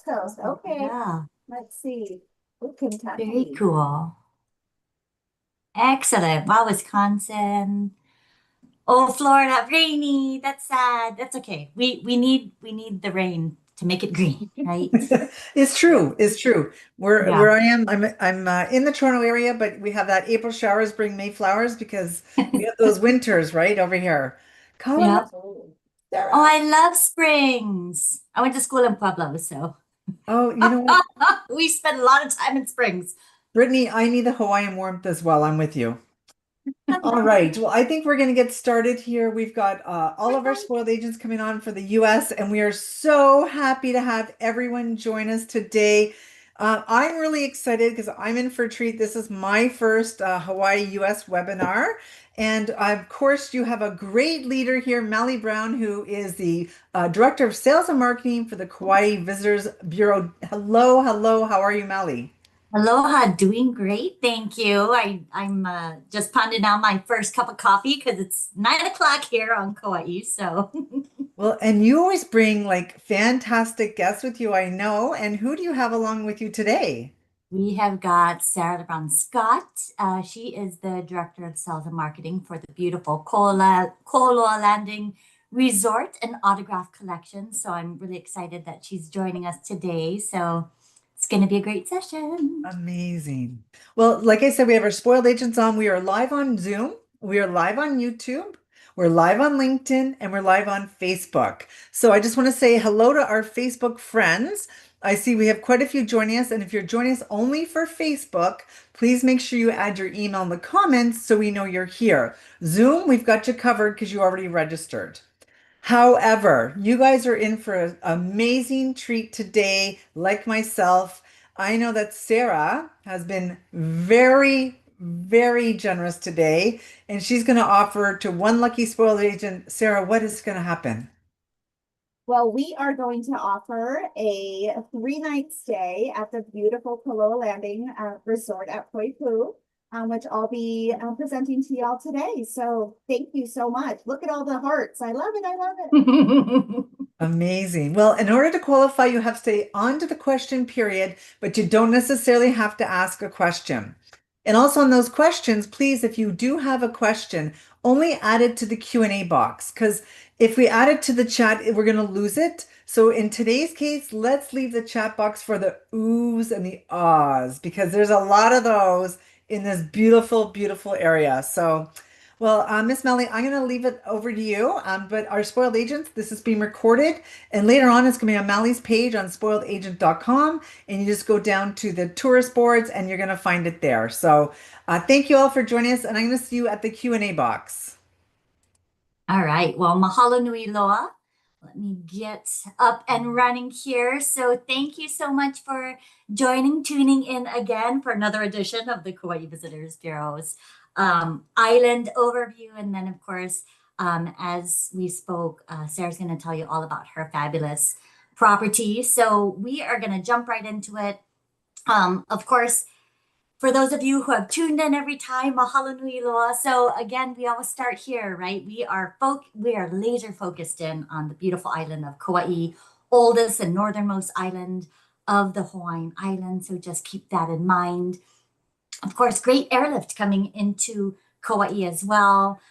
Coast. Okay, Yeah, let's see. Ooh, very Kentucky. cool. Excellent. Wow, Wisconsin. Oh, Florida, rainy. That's sad. That's okay. We need the rain to make it green, right? It's Yeah. true. It's true. Where Yeah. I am, I'm in the Toronto area, but we have that April showers bring May flowers because we have those winters right over here. Colorado, Yep. Oh, Sarah. I love springs. I went to school in Pueblo, so Oh, you know what, we spent a lot of time in springs. Brittany, I need the Hawaiian warmth as well. I'm with you. All right. Well, I think we're going to get started here. We've got all of our spoiled agents coming on for the US, and we are so happy to have everyone join us today. I'm really excited because I'm in for a treat. This is my first Hawaii US webinar. And of course, you have a great leader here, Mally Brown, who is the Director of Sales and Marketing for the Kauai Visitors Bureau. Hello, hello. How are you, Mally? Aloha, doing great, thank you. I'm just pounding down my first cup of coffee because it's 9 o'clock here on Kauai. So Well, and you always bring like fantastic guests with you, I know. And who do you have along with you today? we have got Sara LeBrun Scott. She is the director of sales and marketing for the beautiful Kōloa Landing Resort and Autograph Collection. So I'm really excited that she's joining us today. So it's going to be a great session. Amazing. Well, like I said, we have our spoiled agents on. We are live on Zoom. We are live on YouTube. We're live on LinkedIn and we're live on Facebook. So I just want to say hello to our Facebook friends. I see we have quite a few joining us. And if you're joining us only for Facebook, please make sure you add your email in the comments so we know you're here. Zoom, we've got you covered because you already registered. However, you guys are in for an amazing treat today, like myself. I know that Sarah has been very, very generous today, and she's going to offer to one lucky spoiled agent. Sarah, what is going to happen? Well, we are going to offer a 3 night stay at the beautiful Kōloa Landing Resort at Poipu, which I'll be presenting to y'all today. So thank you so much. Look at all the hearts. I love it. I love it. Amazing. Well, in order to qualify, you have to stay on to the question period, but you don't necessarily have to ask a question. And also on those questions, please, if you do have a question, only add it to the Q&A box because if we add it to the chat, we're going to lose it. So in today's case, let's leave the chat box for the oohs and the ahs because there's a lot of those in this beautiful, beautiful area. So well, Miss Melly, I'm going to leave it over to you. But our spoiled agents, this is being recorded, and later on, it's going to be on Mally's page on spoiledagent.com, and you just go down to the tourist boards, and you're going to find it there. So, thank you all for joining us, and I'm going to see you at the Q&A box. All right. Well, mahalo nui loa. Let me get up and running here. So thank you so much for tuning in again for another edition of the Kauai Visitors Bureau's island overview. And then, of course, as we spoke, Sarah's going to tell you all about her fabulous property. So we are going to jump right into it. Of course, for those of you who have tuned in every time, mahalo nui loa. So again, we always start here, right? We are laser focused in on the beautiful island of Kauai, oldest and northernmost island of the Hawaiian Islands. So just keep that in mind. Of course, great airlift coming into Kauai as well.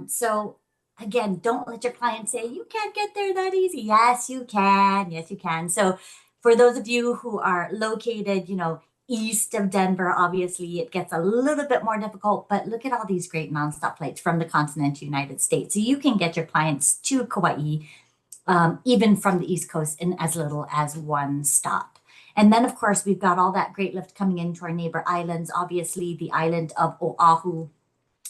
So again, don't let your clients say you can't get there that easy. Yes, you can. Yes, you can. So for those of you who are located, east of Denver, obviously it gets a little bit more difficult, but look at all these great nonstop flights from the continental United States. So you can get your clients to Kauai, even from the East Coast in as little as one stop. And then, of course, we've got all that great lift coming into our neighbor islands. Obviously, the island of Oahu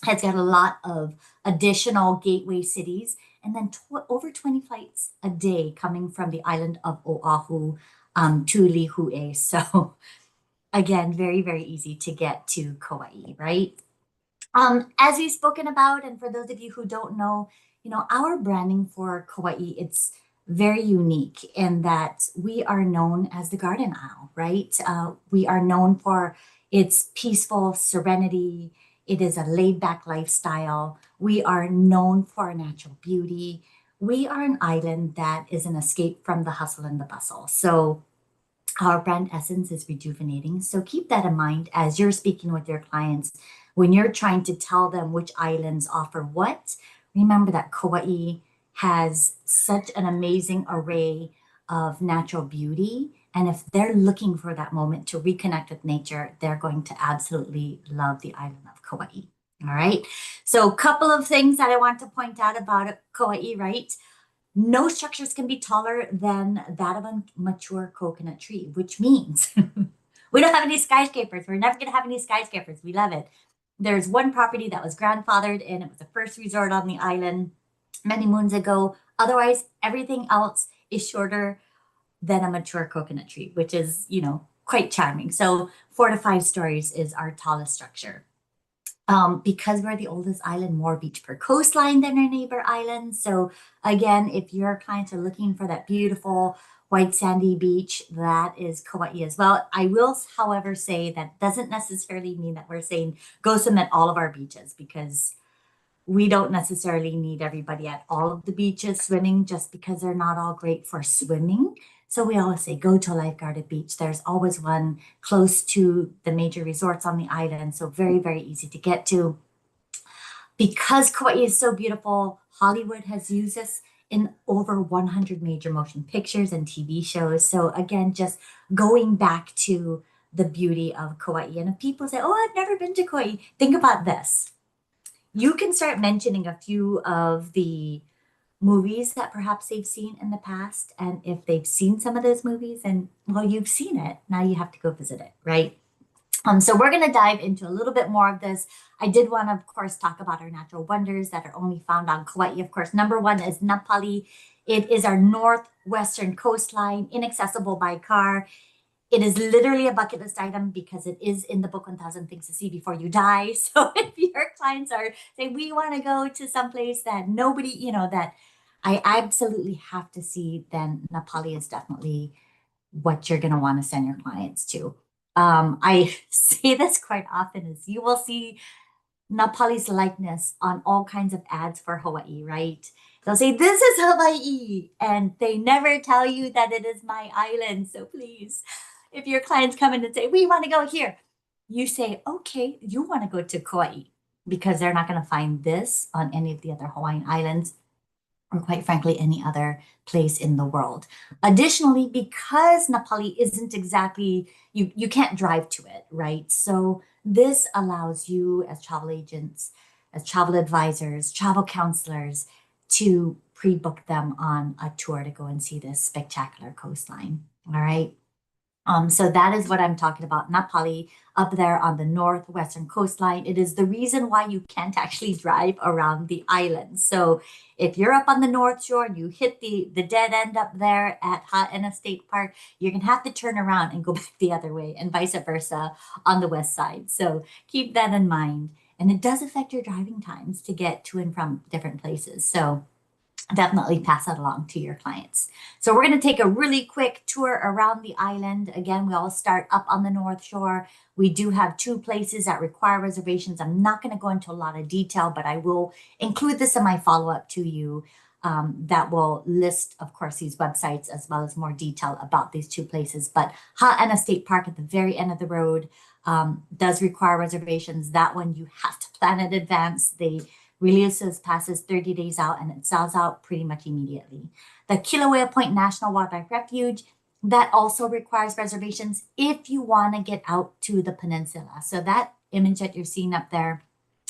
has got a lot of additional gateway cities, and then over 20 flights a day coming from the island of Oahu to Lihue. So, again, very, very easy to get to Kauai, right? As we've spoken about, and for those of you who don't know, our branding for Kauai, it's very unique in that we are known as the Garden Isle, right? We are known for its peaceful serenity. It is a laid back lifestyle. We are known for our natural beauty. We are an island that is an escape from the hustle and the bustle. So Our brand essence is rejuvenating. So keep that in mind as you're speaking with your clients. When you're trying to tell them which islands offer what, remember that Kauai has such an amazing array of natural beauty. And if they're looking for that moment to reconnect with nature, they're going to absolutely love the island of Kauai. All right. So, a couple of things that I want to point out about Kauai, right? No structures can be taller than that of a mature coconut tree, which means we don't have any skyscrapers. We're never going to have any skyscrapers. We love it. There's one property that was grandfathered in. It was the first resort on the island many moons ago. Otherwise, everything else is shorter than a mature coconut tree, which is, quite charming. So 4 to 5 stories is our tallest structure. Because we're the oldest island, more beach per coastline than our neighbor islands. So again, if your clients are looking for that beautiful white sandy beach, that is Kauai as well. I will, however, say that doesn't necessarily mean that we're saying go swim at all of our beaches, because we don't necessarily need everybody at all of the beaches swimming just because they're not all great for swimming. So we always say go to a lifeguarded beach. There's always one close to the major resorts on the island. So very, very easy to get to. Because Kauai is so beautiful, Hollywood has used us in over 100 major motion pictures and TV shows. So again, just going back to the beauty of Kauai. And if people say, oh, I've never been to Kauai, think about this. You can start mentioning a few of the movies that perhaps they've seen in the past. And if they've seen some of those movies, and well, you've seen it, now you have to go visit it, right? So we're going to dive into a little bit more of this. I did want to, of course, talk about our natural wonders that are only found on Kauai. Of course, number one is Napali. It is our northwestern coastline, inaccessible by car. It is literally a bucket list item because it is in the book 1000 Things to See Before You Die. So if your clients are saying, we want to go to someplace that nobody, that I absolutely have to see, then Napali is definitely what you're going to want to send your clients to. I say this quite often is you will see Napali's likeness on all kinds of ads for Hawaii, right? They'll say, this is Hawaii, and they never tell you that it is my island. So please, if your clients come in and say, we want to go here, you say, okay, you want to go to Kauai, because they're not going to find this on any of the other Hawaiian islands, or quite frankly, any other place in the world. Additionally, because Napali isn't exactly, you can't drive to it, right? So this allows you as travel agents, as travel advisors, travel counselors to pre-book them on a tour to go and see this spectacular coastline. All right. So that is what I'm talking about. Napali up there on the northwestern coastline. It is the reason why you can't actually drive around the island. So if you're up on the North Shore, you hit the dead end up there at Ha'ena State Park, you're going to have to turn around and go back the other way, and vice versa on the west side. So keep that in mind. And it does affect your driving times to get to and from different places. So definitely pass that along to your clients. So we're going to take a really quick tour around the island. Again, we all start up on the North Shore. We do have 2 places that require reservations. I'm not going to go into a lot of detail, but I will include this in my follow-up to you, that will list, of course, these websites as well as more detail about these 2 places. But Ha'ena State Park at the very end of the road does require reservations. That one you have to plan in advance. They releases passes 30 days out, and it sells out pretty much immediately. The Kilauea Point National Wildlife Refuge, that also requires reservations if you want to get out to the peninsula. So that image that you're seeing up there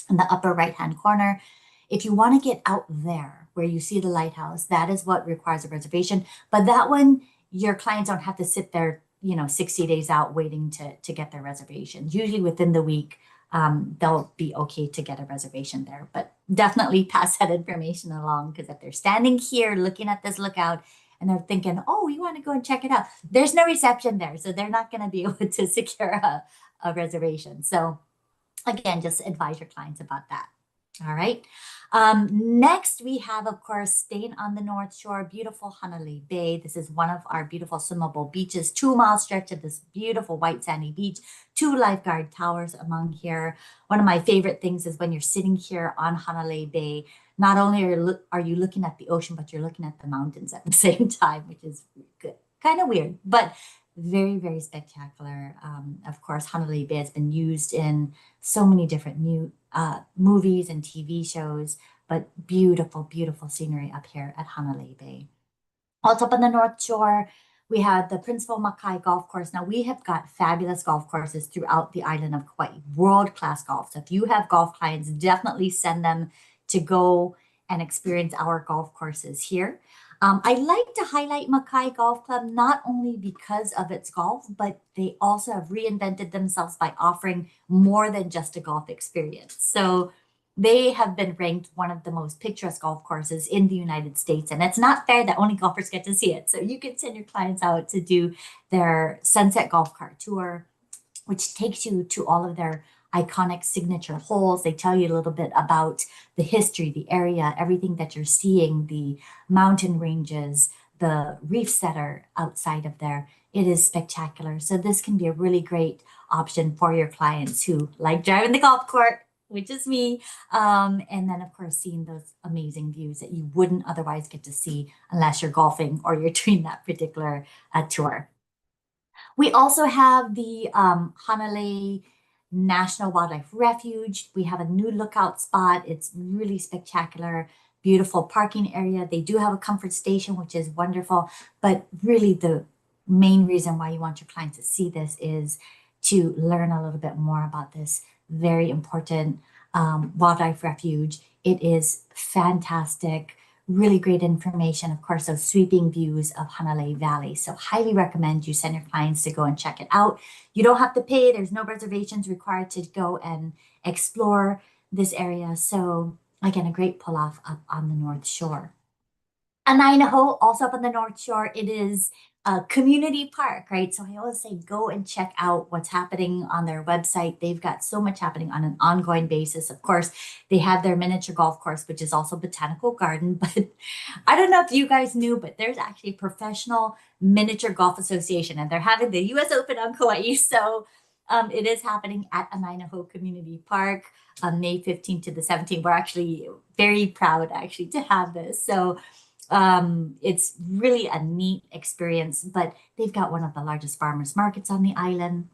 in the upper right-hand corner, if you want to get out there where you see the lighthouse, that is what requires a reservation. But that one, your clients don't have to sit there, 60 days out waiting to get their reservations. Usually within the week, they'll be okay to get a reservation there. But definitely pass that information along, because if they're standing here looking at this lookout and they're thinking, oh, we want to go and check it out, there's no reception there. So they're not going to be able to secure a reservation. So again, just advise your clients about that. All right. Next, we have, of course, staying on the North Shore, beautiful Hanalei Bay. This is one of our beautiful swimmable beaches, 2-mile stretch of this beautiful white sandy beach, 2 lifeguard towers among here. One of my favorite things is when you're sitting here on Hanalei Bay, not only are you looking at the ocean, but you're looking at the mountains at the same time, which is good. Kind of weird, but very, very spectacular. Of course, Honolulu Bay has been used in so many different new movies and TV shows, but beautiful, beautiful scenery up here at Honolulu Bay. Also up on the North Shore, we have the Principal Makai Golf Course. Now, we have got fabulous golf courses throughout the island of Kauai, world-class golf. So if you have golf clients, definitely send them to go and experience our golf courses here. I like to highlight Makai Golf Club not only because of its golf, but they also have reinvented themselves by offering more than just a golf experience. So they have been ranked one of the most picturesque golf courses in the United States. And it's not fair that only golfers get to see it. So you can send your clients out to do their sunset golf cart tour, which takes you to all of their iconic signature holes. They tell you a little bit about the history, the area, everything that you're seeing, the mountain ranges, the reefs that are outside of there. It is spectacular. So this can be a really great option for your clients who like driving the golf cart, which is me. And then, of course, seeing those amazing views that you wouldn't otherwise get to see unless you're golfing or you're doing that particular tour. We also have the Hanalei National Wildlife Refuge. We have a new lookout spot. It's really spectacular, beautiful parking area. They do have a comfort station, which is wonderful. But really, the main reason why you want your clients to see this is to learn a little bit more about this very important wildlife refuge. It is fantastic, really great information, of course, of sweeping views of Hanalei Valley. So highly recommend you send your clients to go and check it out. You don't have to pay. There's no reservations required to go and explore this area. So again, a great pull off up on the North Shore. Anainaho, also up on the North Shore, it is a community park, right? So I always say go and check out what's happening on their website. They've got so much happening on an ongoing basis. Of course, they have their miniature golf course, which is also botanical garden. But I don't know if you guys knew, but there's actually a professional miniature golf association, and they're having the US Open on Kauai. So it is happening at Anainaho Community Park on May 15th to the 17th. We're actually very proud actually to have this. So it's really a neat experience, but they've got one of the largest farmers markets on the island.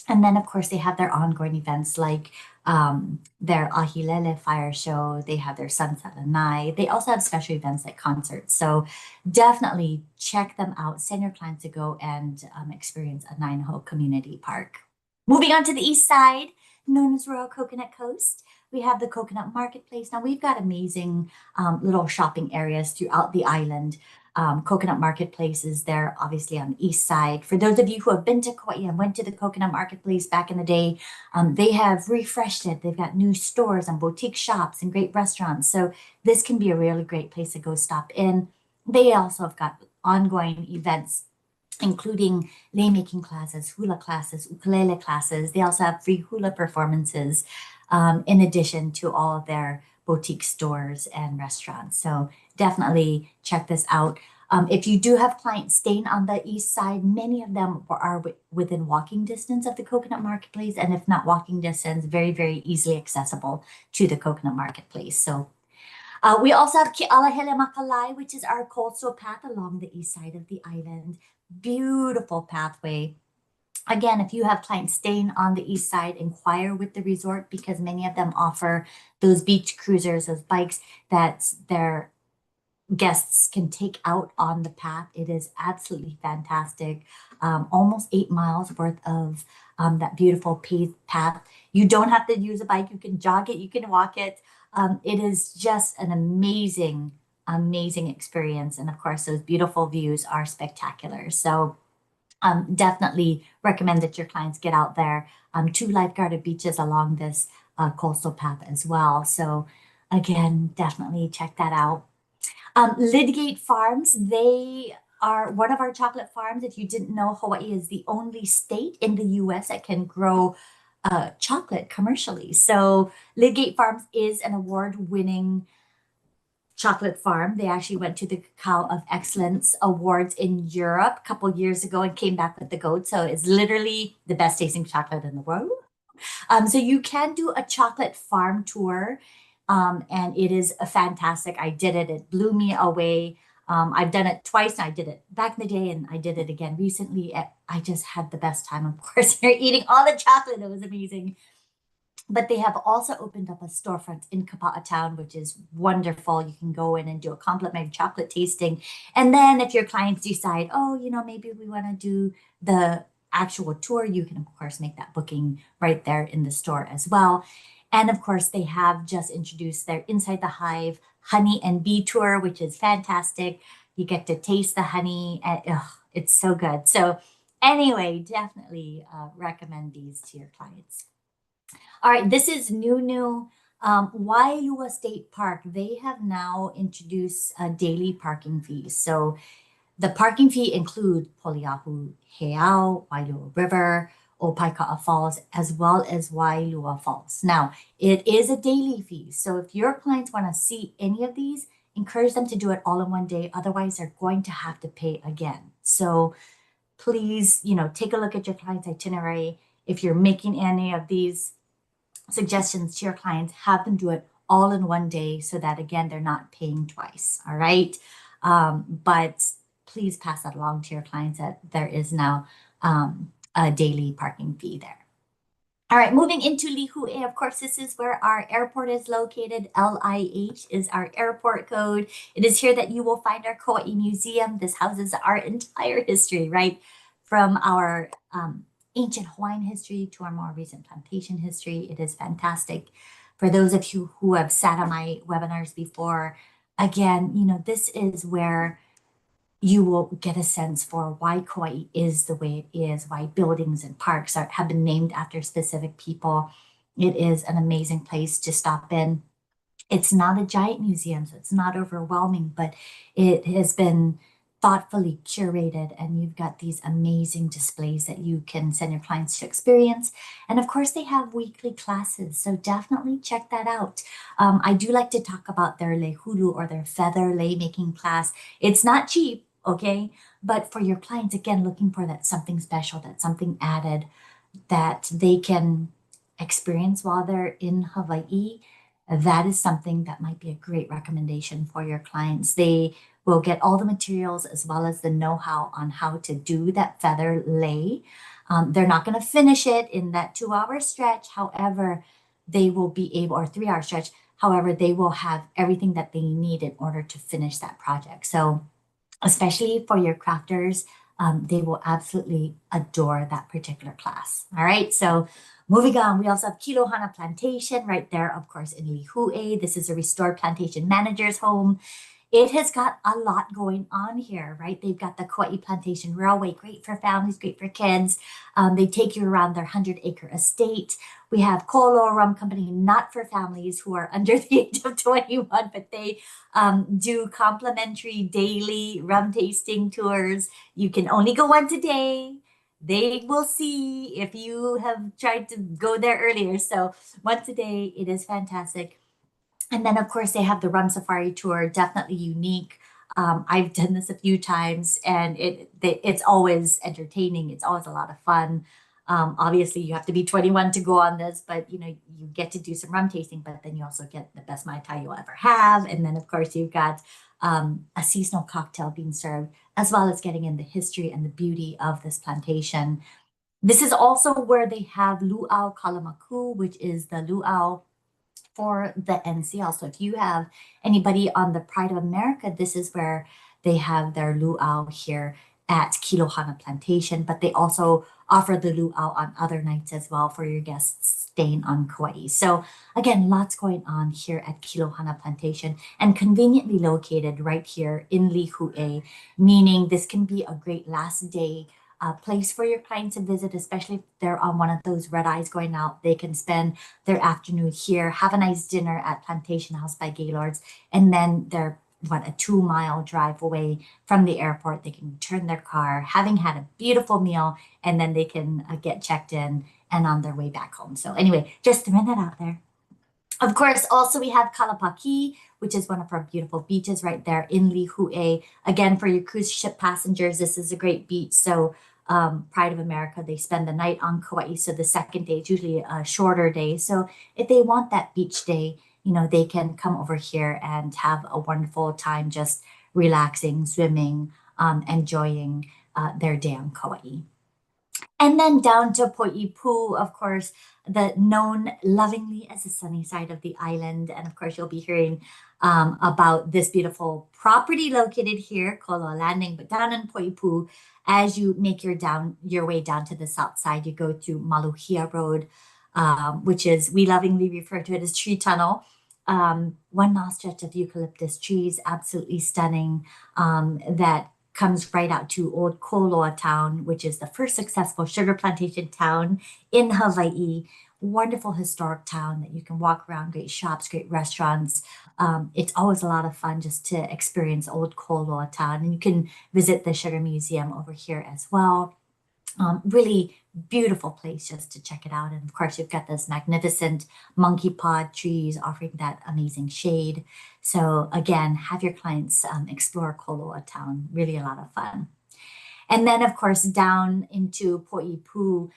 And then, of course, they have their ongoing events like their Ahilele Fire Show. They have their Sunset Lanai. They also have special events like concerts. So definitely check them out. Send your clients to go and experience Anainaho Community Park. Moving on to the east side, known as Royal Coconut Coast, we have the Coconut Marketplace. Now, we've got amazing little shopping areas throughout the island. Coconut Marketplace is there, obviously, on the east side. For those of you who have been to Kauai and went to the Coconut Marketplace back in the day, they have refreshed it. They've got new stores and boutique shops and great restaurants. So this can be a really great place to go stop in. They also have got ongoing events, including lei making classes, hula classes, ukulele classes. They also have free hula performances, in addition to all of their boutique stores and restaurants. So definitely check this out. If you do have clients staying on the east side, many of them are within walking distance of the Coconut Marketplace. And if not walking distance, very, very easily accessible to the Coconut Marketplace. So we also have Ke'alahele Makalai, which is our coastal path along the east side of the island. Beautiful pathway. Again, if you have clients staying on the east side, inquire with the resort because many of them offer those beach cruisers, those bikes that their guests can take out on the path. It is absolutely fantastic. Almost 8 miles worth of that beautiful paved path. You don't have to use a bike. You can jog it. You can walk it. It is just an amazing, amazing experience. And of course, those beautiful views are spectacular. So definitely recommend that your clients get out there. 2 lifeguarded beaches along this coastal path as well. So again, definitely check that out. Lydgate Farms, they are one of our chocolate farms. If you didn't know, Hawaii is the only state in the US that can grow chocolate commercially. So Lydgate Farms is an award-winning chocolate farm. They actually went to the Cacao of Excellence Awards in Europe a couple years ago and came back with the goat. So it's literally the best tasting chocolate in the world. So you can do a chocolate farm tour, and it is fantastic. I did it. It blew me away. I've done it twice. I did it back in the day and I did it again recently. I just had the best time. Of course, they're eating all the chocolate. It was amazing. But they have also opened up a storefront in Kapa'a Town, which is wonderful. You can go in and do a complimentary chocolate tasting. And then if your clients decide, oh, maybe we want to do the actual tour, you can, of course, make that booking right there in the store as well. And of course, they have just introduced their Inside the Hive honey and bee tour, which is fantastic. You get to taste the honey, and it's so good. So, anyway, definitely recommend these to your clients. All right, this is new. Wailua State Park, they have now introduced daily parking fees. So the parking fee include Poliahu Heiau, Wailua River, Opaika'a Falls, as well as Wailua Falls. Now, it is a daily fee. So if your clients want to see any of these, encourage them to do it all in one day. Otherwise, they're going to have to pay again. So please, take a look at your client's itinerary. If you're making any of these suggestions to your clients, have them do it all in one day so that, again, they're not paying twice. All right. But please pass that along to your clients that there is now a daily parking fee there. All right, moving into Lihue, of course, this is where our airport is located. LIH is our airport code. It is here that you will find our Kauai Museum. This houses our entire history, right? From our ancient Hawaiian history to our more recent plantation history. It is fantastic. For those of you who have sat on my webinars before, again, this is where you will get a sense for why Kauai is the way it is, why buildings and parks have been named after specific people. It is an amazing place to stop in. It's not a giant museum, so it's not overwhelming, but it has been thoughtfully curated, and you've got these amazing displays that you can send your clients to experience. And of course, they have weekly classes, so definitely check that out. I do like to talk about their lehulu or their feather lei making class. It's not cheap, okay? But for your clients, again, looking for that something special, that something added that they can experience while they're in Hawaii, that is something that might be a great recommendation for your clients. They will get all the materials as well as the know-how on how to do that feather lei. They're not going to finish it in that 2-hour stretch. However, they will be able, or 3-hour stretch. However, they will have everything that they need in order to finish that project. So especially for your crafters, they will absolutely adore that particular class. All right, so moving on, we also have Kilohana Plantation right there, of course, in Lihue. This is a restored plantation manager's home. It has got a lot going on here, right? They've got the Kauai Plantation Railway, great for families, great for kids. They take you around their 100-acre estate. We have Kōloa Rum Company, not for families who are under the age of 21, but they do complimentary daily rum tasting tours. You can only go once a day. They will see if you have tried to go there earlier. So once a day, it is fantastic. And then, of course, they have the Rum Safari Tour, definitely unique. I've done this a few times, and it's always entertaining. It's always a lot of fun. Obviously, you have to be 21 to go on this, but you get to do some rum tasting. But then you also get the best Mai Tai you'll ever have, and then, of course, you've got a seasonal cocktail being served, as well as getting in the history and the beauty of this plantation. This is also where they have Luau Kalamaku, which is the luau for the NCL. So if you have anybody on the Pride of America, this is where they have their luau here at Kilohana Plantation, but they also offer the luau on other nights as well for your guests staying on Kauai. So again, lots going on here at Kilohana Plantation, and conveniently located right here in Lihue, meaning this can be a great last day place for your clients to visit, especially if they're on one of those red eyes going out. They can spend their afternoon here, have a nice dinner at Plantation House by Gaylord's, and then they're a 2-mile drive away from the airport. They can return their car, having had a beautiful meal, and then they can get checked in and on their way back home. So anyway, just throwing that out there. Of course, also we have Kalapaki, which is one of our beautiful beaches right there in Lihue. Again, for your cruise ship passengers, this is a great beach. So Pride of America, they spend the night on Kauai. So the second day is usually a shorter day. So if they want that beach day, they can come over here and have a wonderful time just relaxing, swimming, enjoying their day on Kauai. And then down to Poipu, of course, the known lovingly as the sunny side of the island. And of course, you'll be hearing about this beautiful property located here, Kōloa Landing. But down in Poipu, as you make your way down to the south side, you go through Maluhia Road, which is, we lovingly refer to it as Tree Tunnel. 1 mile stretch of eucalyptus trees, absolutely stunning, that comes right out to Old Kōloa Town, which is the first successful sugar plantation town in Hawaii. Wonderful historic town that you can walk around, great shops, great restaurants. It's always a lot of fun just to experience Old Kōloa Town. And you can visit the Sugar Museum over here as well. Really beautiful place just to check it out. And of course, you've got this magnificent monkey pod trees offering that amazing shade. So again, have your clients explore Kōloa Town, really a lot of fun. And then of course, down into Poipu,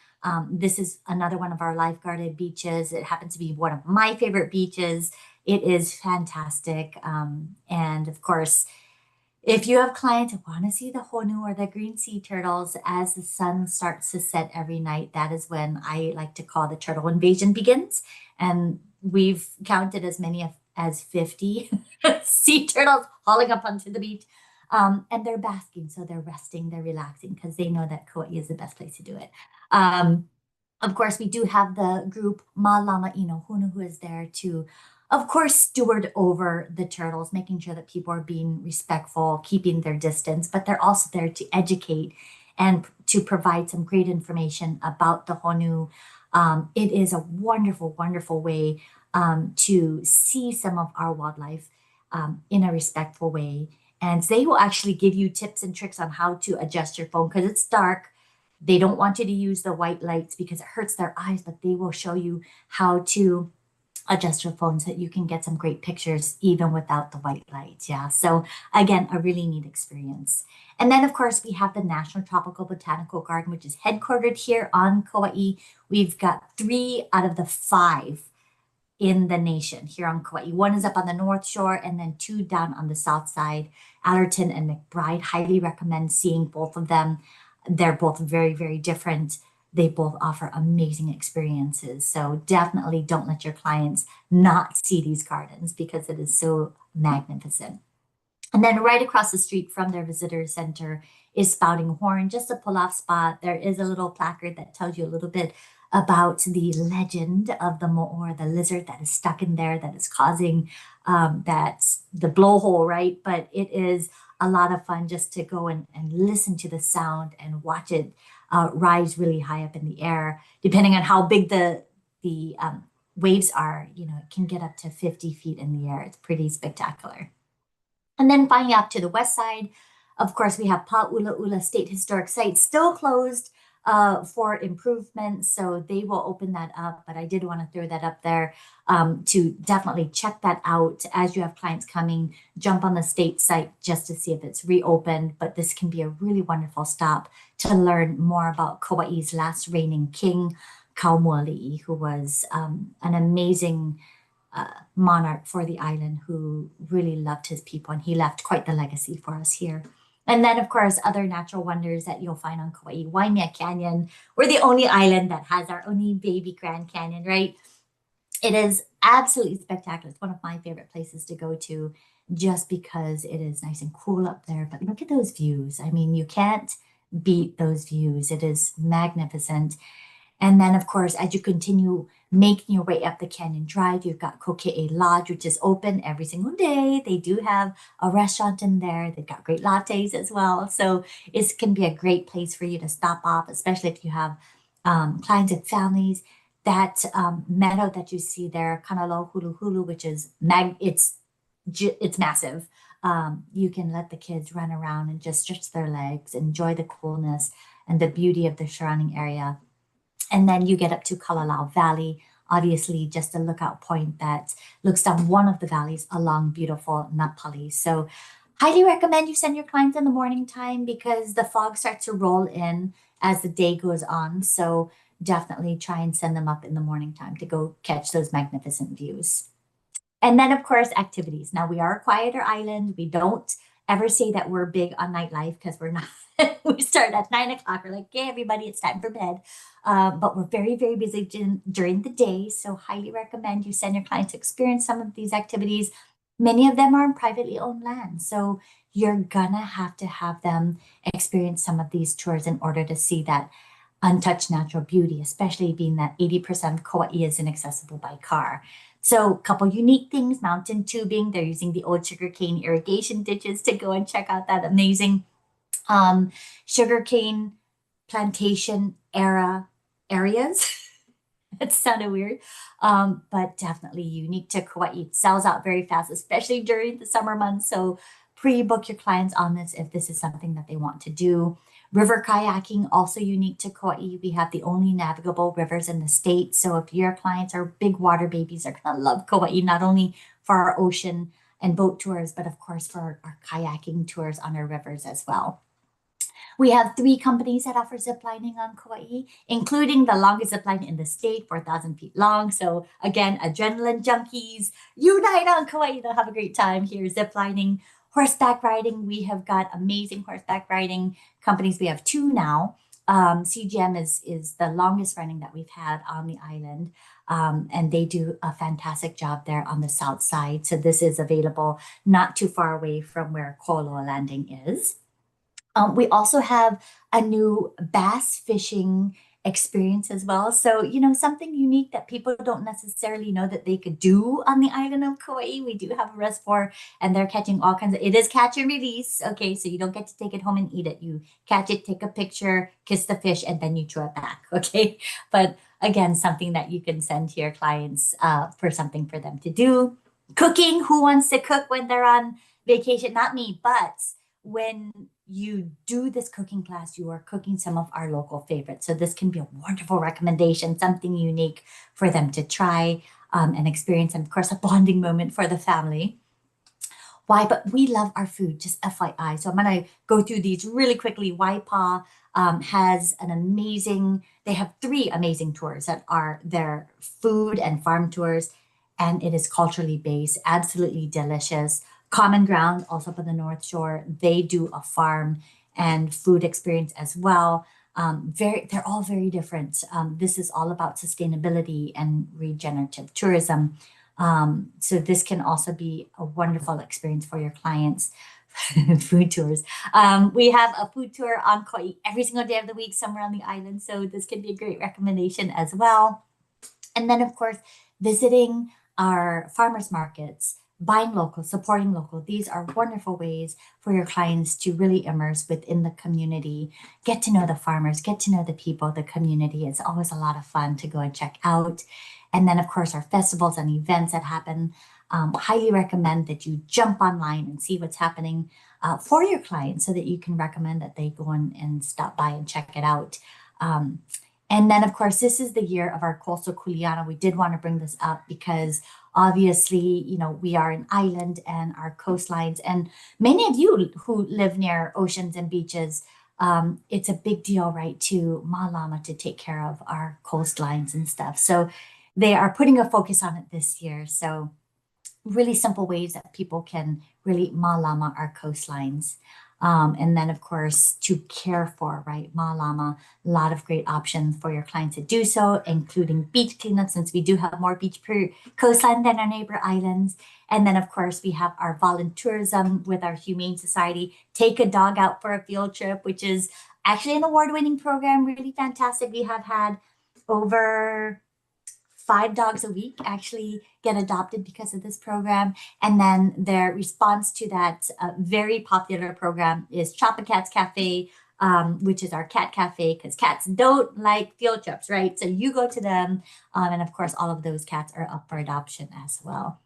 this is another one of our lifeguarded beaches. It happens to be one of my favorite beaches. It is fantastic. And of course, if you have clients who want to see the honu or the green sea turtles as the sun starts to set every night, that is when I like to call the turtle invasion begins. And we've counted as many as 50 sea turtles hauling up onto the beach. And they're basking, so they're resting, they're relaxing because they know that Kauai is the best place to do it. Of course, we do have the group Malama Ino Hunu, who is there to, of course, steward over the turtles, making sure that people are being respectful, keeping their distance, but they're also there to educate and to provide some great information about the honu. It is a wonderful, wonderful way to see some of our wildlife in a respectful way. And they will actually give you tips and tricks on how to adjust your phone because it's dark. They don't want you to use the white lights because it hurts their eyes, but they will show you how to adjust your phone so that you can get some great pictures even without the white lights. Yeah. So again, a really neat experience. And then of course we have the National Tropical Botanical Garden, which is headquartered here on Kauai. We've got 3 out of the 5 in the nation here on Kauai. 1 is up on the North Shore and then 2 down on the South side. Allerton and McBride, highly recommend seeing both of them. They're both very, very different. They both offer amazing experiences. So definitely don't let your clients not see these gardens because it is so magnificent. And then right across the street from their visitor center is Spouting Horn, just a pull-off spot. There is a little placard that tells you a little bit about the legend of the mo'or, the lizard that is stuck in there that is causing that's the blowhole, right? But it is a lot of fun just to go and listen to the sound and watch it rise really high up in the air. Depending on how big the waves are, you know, it can get up to 50 feet in the air. It's pretty spectacular. And then finally up to the west side, of course, we have Pa'ulaula State Historic Site, still closed for improvements. So they will open that up, but I did want to throw that up there to definitely check that out as you have clients coming, jump on the state site just to see if it's reopened. But this can be a really wonderful stop to learn more about Kauai's last reigning king, Kaumoali'i, who was an amazing monarch for the island who really loved his people, and he left quite the legacy for us here. And then, of course, other natural wonders that you'll find on Kauai. Waimea Canyon. We're the only island that has our only baby Grand Canyon, right? It is absolutely spectacular. It's one of my favorite places to go to just because it is nice and cool up there. But look at those views. I mean, you can't beat those views. It is magnificent. And then, of course, as you continue making your way up the Canyon Drive, you've got Koke'e Lodge, which is open every single day. They do have a restaurant in there. They've got great lattes as well. So it can be a great place for you to stop off, especially if you have clients and families. That meadow that you see there, Kanalo Hulu Hulu, which is it's massive. You can let the kids run around and just stretch their legs, enjoy the coolness and the beauty of the surrounding area. And then you get up to Kalalau Valley, obviously just a lookout point that looks down one of the valleys along beautiful Napali. So highly recommend you send your clients in the morning time because the fog starts to roll in as the day goes on. So definitely try and send them up in the morning time to go catch those magnificent views. And then, of course, activities. Now, we are a quieter island. We don't ever say that we're big on nightlife, because we're not. We start at 9 o'clock. We're like, okay, everybody, it's time for bed. But we're very, very busy during the day. So highly recommend you send your clients to experience some of these activities. Many of them are on privately owned land. So you're gonna have to have them experience some of these tours in order to see that untouched natural beauty, especially being that 80% of Kauai is inaccessible by car. So a couple unique things, mountain tubing. They're using the old sugarcane irrigation ditches to go and check out that amazing sugarcane plantation areas. It sounded weird, but definitely unique to Kauai. It sells out very fast, especially during the summer months. So pre-book your clients on this if this is something that they want to do. River kayaking, also unique to Kauai. We have the only navigable rivers in the state. So if your clients are big water babies, they're going to love Kauai, not only for our ocean and boat tours, but of course for our kayaking tours on our rivers as well. We have 3 companies that offer zip lining on Kauai, including the longest zip line in the state, 4,000 feet long. So again, adrenaline junkies, unite on Kauai. They'll have a great time here zip lining. Horseback riding, we have got amazing horseback riding companies. We have 2 now. CGM is the longest running that we've had on the island. And they do a fantastic job there on the south side. So this is available not too far away from where Kōloa Landing is. We also have a new bass fishing experience as well. So, something unique that people don't necessarily know that they could do on the island of Kauai. We do have a reservoir and they're catching all kinds of, it is catch and release. Okay. So you don't get to take it home and eat it. You catch it, take a picture, kiss the fish, and then you throw it back. Okay. But again, something that you can send to your clients for something for them to do. Cooking, who wants to cook when they're on vacation? Not me, but when you do this cooking class, you are cooking some of our local favorites. So this can be a wonderful recommendation, something unique for them to try and experience. And of course, a bonding moment for the family. Why? But we love our food, just FYI. So I'm going to go through these really quickly. Waipa has they have 3 amazing tours that are their food and farm tours. And it is culturally based, absolutely delicious. Common Ground, also up on the North Shore, they do a farm and food experience as well. They're all very different. This is all about sustainability and regenerative tourism. So this can also be a wonderful experience for your clients. Food tours. We have a food tour on Kauai every single day of the week somewhere on the island. So this can be a great recommendation as well. And then, of course, visiting our farmers markets, buying local, supporting local. These are wonderful ways for your clients to really immerse within the community, get to know the farmers, get to know the people, the community. It's always a lot of fun to go and check out. And then, of course, our festivals and events that happen. Highly recommend that you jump online and see what's happening for your clients so that you can recommend that they go and stop by and check it out. And then, of course, this is the year of our coastal kuleana. We did want to bring this up because obviously, we are an island and our coastlines, and many of you who live near oceans and beaches, it's a big deal, right, to Malama to take care of our coastlines and stuff. So they are putting a focus on it this year. So really simple ways that people can really Malama our coastlines. And then, of course, to care for, right? Malama, a lot of great options for your clients to do so, including beach cleanup, since we do have more beach per coastline than our neighbor islands. And then, of course, we have our volunteerism with our Humane Society. Take a dog out for a field trip, which is actually an award-winning program, really fantastic. We have had over 5 dogs a week actually get adopted because of this program. And then their response to that very popular program is Chop a Cat's Cafe, which is our cat cafe, because cats don't like field trips, right? So you go to them. And of course, all of those cats are up for adoption as well.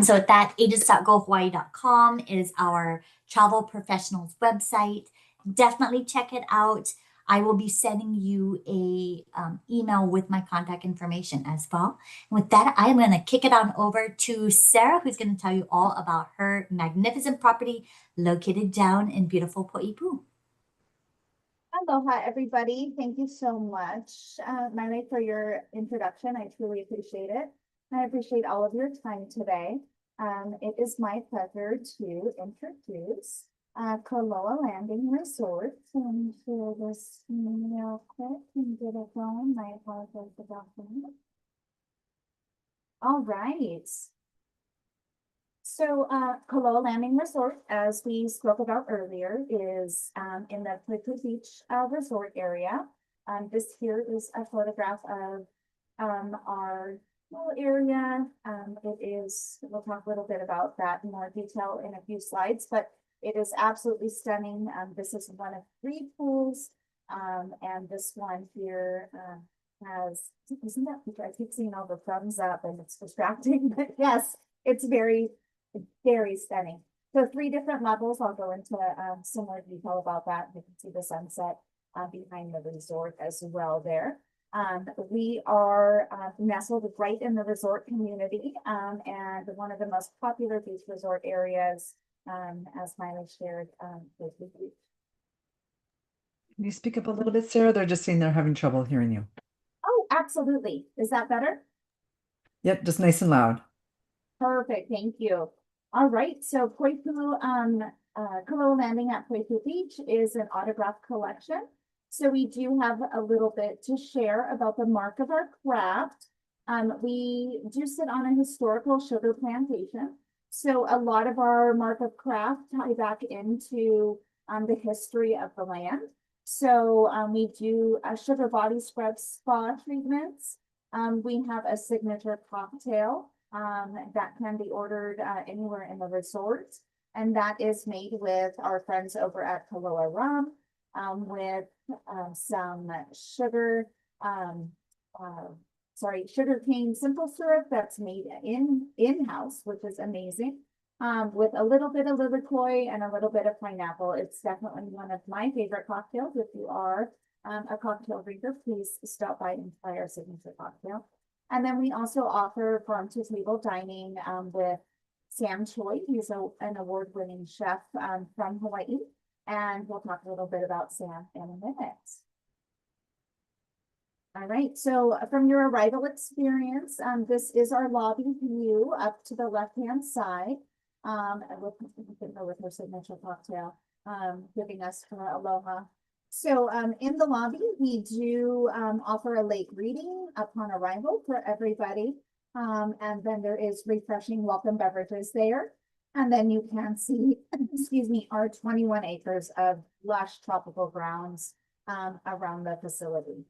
So with that, agents.gohawaii.com is our travel professionals website. Definitely check it out. I will be sending you a email with my contact information as well. And with that, I'm going to kick it on over to Sara, who's going to tell you all about her magnificent property located down in beautiful Poipu. Aloha, everybody. Thank you so much, Miley, for your introduction. I truly appreciate it. I appreciate all of your time today. It is my pleasure to introduce Kōloa Landing Resort. So let me share this screen real quick and get it going. I apologize about that. All right. So Kōloa Landing Resort, as we spoke about earlier, is in the Puipu Beach resort area. This here is a photograph of our little area. We'll talk a little bit about that in more detail in a few slides, but it is absolutely stunning. This is one of 3 pools, and this one here isn't that picture? I keep seeing all the thumbs up and it's distracting, but yes, it's very stunning. So 3 different levels. I'll go into some more detail about that. You can see the sunset behind the resort as well there. We are nestled right in the resort community and one of the most popular beach resort areas, as Miley shared, is the beach. Can you speak up a little bit, Sarah? They're just saying they're having trouble hearing you. Oh, absolutely. Is that better? Yep, just nice and loud. Perfect. Thank you. All right. So Kōloa Landing at Poipu Beach is an autograph collection. So we do have a little bit to share about the mark of our craft. We do sit on a historical sugar plantation. So a lot of our mark of craft tie back into the history of the land. So we do sugar body scrub spa treatments. We have a signature cocktail that can be ordered anywhere in the resort. And that is made with our friends over at Kōloa Rum with some sugarcane simple syrup that's made in-house, which is amazing. With a little bit of lilikoi and a little bit of pineapple. It's definitely one of my favorite cocktails. If you are a cocktail drinker, please stop by and try our signature cocktail. And then we also offer farm-to-table dining with Sam Choi. He's an award-winning chef from Hawaii. And we'll talk a little bit about Sam in a minute. All right, so from your arrival experience, this is our lobby view up to the left-hand side. With her signature cocktail, giving us her aloha. So in the lobby, we do offer a late greeting upon arrival for everybody. And then there is refreshing welcome beverages there. And then you can see, excuse me, our 21 acres of lush tropical grounds around the facility.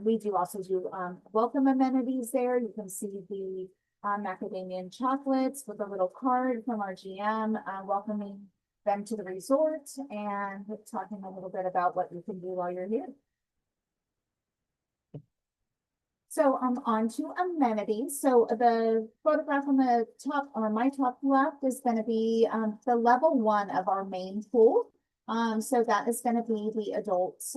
We do also do welcome amenities there. You can see the macadamian chocolates with a little card from our GM welcoming them to the resort and talking a little bit about what you can do while you're here. So on to amenities. So the photograph on the top, or my top left, is going to be the level 1 of our main pool. So that is going to be the adults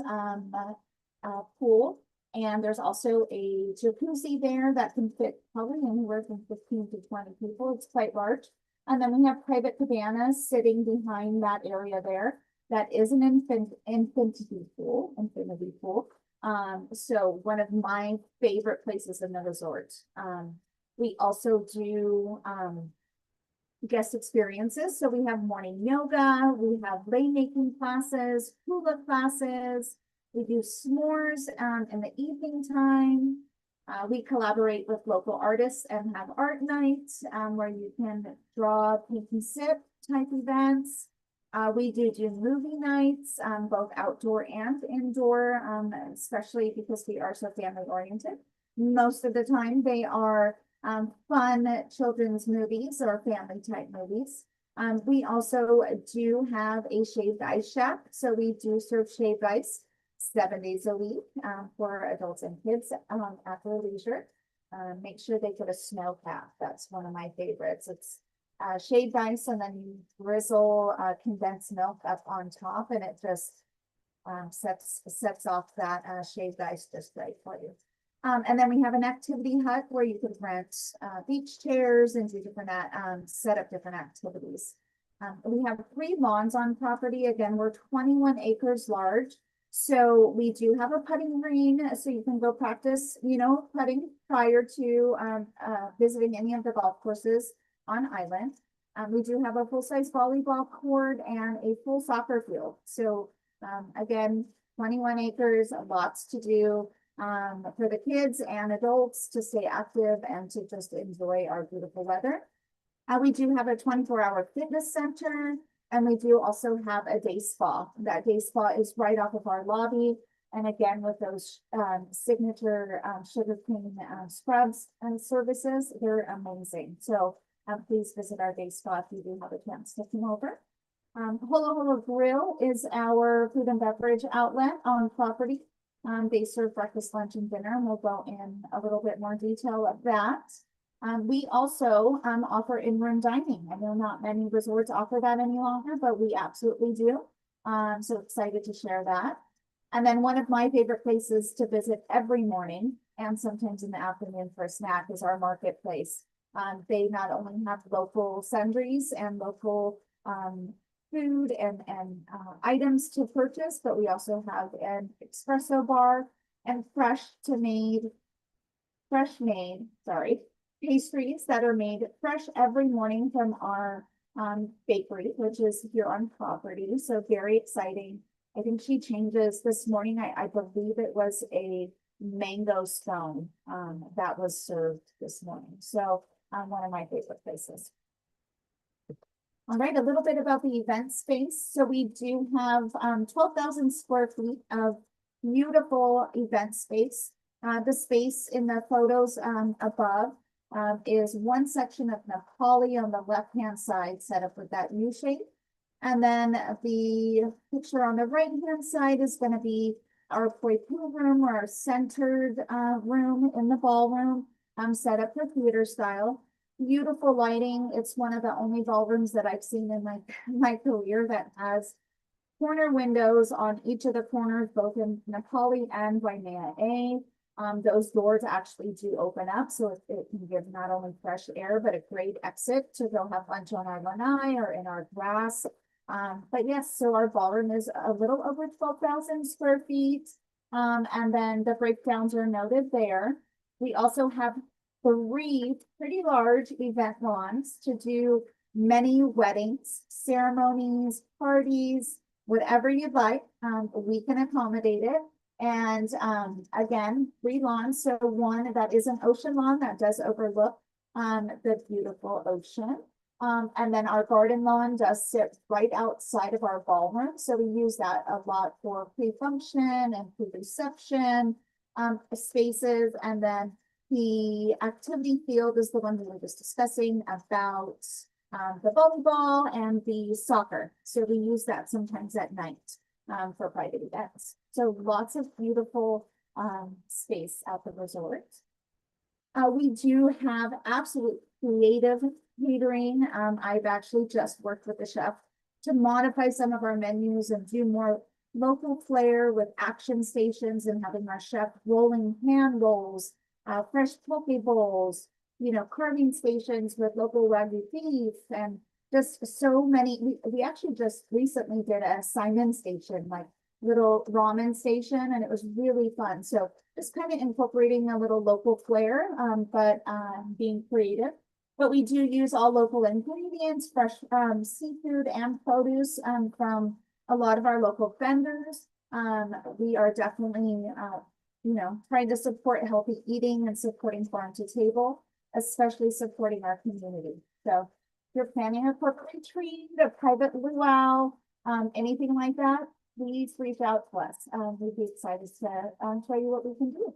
pool. And there's also a jacuzzi there that can fit probably anywhere from 15 to 20 people. It's quite large. And then we have private cabanas sitting behind that area there. That is an infinity pool. So one of my favorite places in the resort. We also do guest experiences. So we have morning yoga, we have lei making classes, hula classes. We do s'mores in the evening time. We collaborate with local artists and have art nights where you can draw, paint and sip type events. We do movie nights, both outdoor and indoor, especially because we are so family oriented. Most of the time they are fun children's movies or family type movies. We also do have a shaved ice shack. So we do serve shaved ice 7 days a week for adults and kids at their leisure. Make sure they get a snow cap. That's one of my favorites. It's shaved ice and then you drizzle condensed milk up on top and it just sets off that shaved ice just right for you. And then we have an activity hut where you can rent beach chairs and do different set up different activities. We have 3 lawns on property. Again, we're 21 acres large. So we do have a putting green, so you can go practice, putting prior to visiting any of the golf courses. on island. We do have a full-size volleyball court and a full soccer field. So again, 21 acres, lots to do for the kids and adults to stay active and to just enjoy our beautiful weather. We do have a 24-hour fitness center, and we do also have a day spa. That day spa is right off of our lobby. And again, with those signature sugar cane scrubs and services, they're amazing. So please visit our day spa if you do have a chance to come over. Holo Holo Grill is our food and beverage outlet on property. They serve breakfast, lunch, and dinner, and we'll go in a little bit more detail of that. We also offer in-room dining. I know not many resorts offer that any longer, but we absolutely do. So excited to share that. And then one of my favorite places to visit every morning and sometimes in the afternoon for a snack is our marketplace. They not only have local sundries and local food and items to purchase, but we also have an espresso bar and fresh made pastries that are made fresh every morning from our bakery, which is here on property. So very exciting. I think she changes this morning. I believe it was a mango scone that was served this morning. So one of my favorite places. All right, a little bit about the event space. So we do have 12,000 square feet of beautiful event space. The space in the photos above is one section of Nepali on the left-hand side set up with that U shape. And then the picture on the right-hand side is going to be our Poipu room, or our centered room in the ballroom, set up for theater style. Beautiful lighting. It's one of the only ballrooms that I've seen in my career that has corner windows on each of the corners, both in Nepali and Waimea A. Those doors actually do open up, so it can give not only fresh air, but a great exit to go have lunch on our lanai or in our grass. But yes, so our ballroom is a little over 12,000 square feet. And then the breakdowns are noted there. We also have 3 pretty large event lawns to do many weddings, ceremonies, parties, whatever you'd like. We can accommodate it. And again, 3 lawns. So one that is an ocean lawn that does overlook the beautiful ocean. And then our garden lawn does sit right outside of our ballroom. So we use that a lot for pre-function and pre-reception spaces. And then the activity field is the one we were just discussing about the volleyball and the soccer. So we use that sometimes at night for private events. So lots of beautiful space at the resort. We do have absolute creative catering. I've actually just worked with the chef to modify some of our menus and do more local flair with action stations and having our chef rolling hand rolls, fresh poke bowls, carving stations with local Wagyu beef, and just so many. We actually just recently did a Simon station, like little ramen station, and it was really fun. So just kind of incorporating a little local flair, but being creative. But we do use all local ingredients, fresh seafood and produce from a lot of our local vendors. We are definitely, trying to support healthy eating and supporting farm to table, especially supporting our community. So if you're planning a corporate retreat, a private luau, anything like that, please reach out to us. We'd be excited to show you what we can do.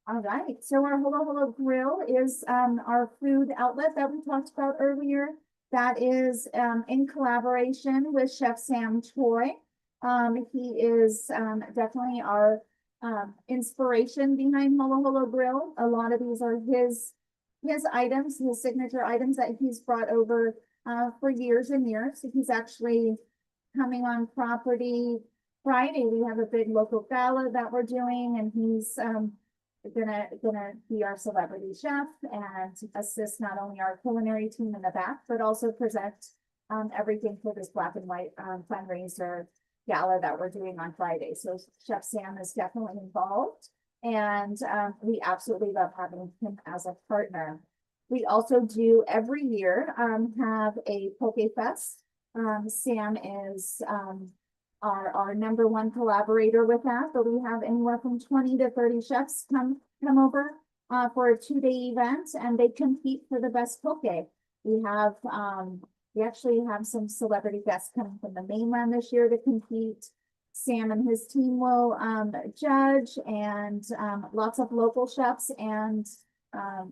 All right, so our Holo Holo Grill is our food outlet that we talked about earlier. That is in collaboration with Chef Sam Choi. He is definitely our inspiration behind Holo Holo Grill. A lot of these are his items, his signature items that he's brought over for years and years. He's actually coming on property Friday. We have a big local gala that we're doing, and he's gonna be our celebrity chef and assist not only our culinary team in the back, but also present everything for this Black and White fundraiser gala that we're doing on Friday. So Chef Sam is definitely involved, and we absolutely love having him as a partner. We also do every year have a Poke Fest. Sam is our number one collaborator with that, but we have anywhere from 20 to 30 chefs come over for a 2-day event, and they compete for the best poke. We actually have some celebrity guests coming from the mainland this year to compete. Sam and his team will judge, and lots of local chefs and